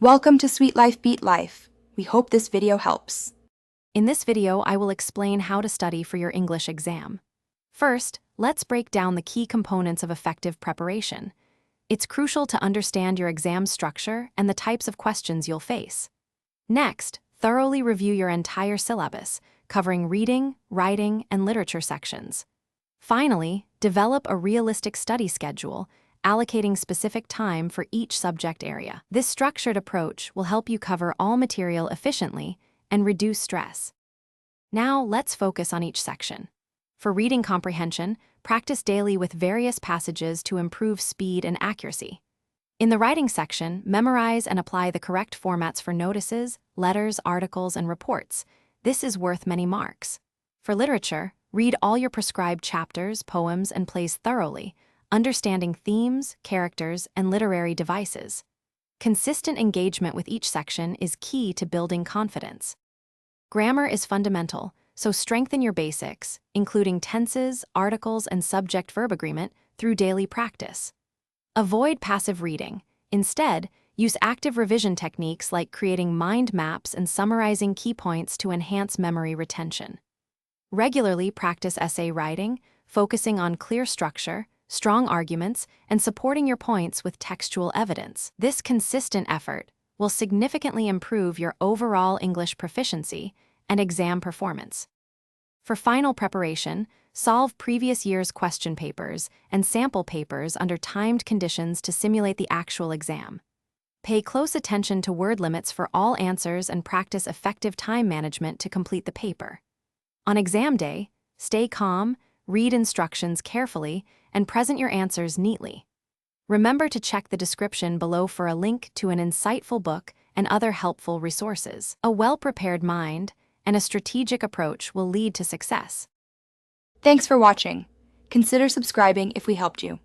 Welcome to Sweet Life Beat Life. We hope this video helps. In this video, I will explain how to study for your English exam. First, let's break down the key components of effective preparation. It's crucial to understand your exam structure and the types of questions you'll face. Next, thoroughly review your entire syllabus, covering reading, writing, and literature sections. Finally, develop a realistic study schedule, allocating specific time for each subject area. This structured approach will help you cover all material efficiently and reduce stress. Now, let's focus on each section. For reading comprehension, practice daily with various passages to improve speed and accuracy. In the writing section, memorize and apply the correct formats for notices, letters, articles, and reports. This is worth many marks. For literature, read all your prescribed chapters, poems, and plays thoroughly, understanding themes, characters, and literary devices. Consistent engagement with each section is key to building confidence. Grammar is fundamental, so strengthen your basics, including tenses, articles, and subject-verb agreement, through daily practice. Avoid passive reading. Instead, use active revision techniques like creating mind maps and summarizing key points to enhance memory retention. Regularly practice essay writing, focusing on clear structure, strong arguments, and supporting your points with textual evidence. This consistent effort will significantly improve your overall English proficiency and exam performance. For final preparation, solve previous year's question papers and sample papers under timed conditions to simulate the actual exam. Pay close attention to word limits for all answers and practice effective time management to complete the paper. On exam day, stay calm, read instructions carefully, and present your answers neatly. Remember to check the description below for a link to an insightful book and other helpful resources. A well-prepared mind and a strategic approach will lead to success. Thanks for watching. Consider subscribing if we helped you.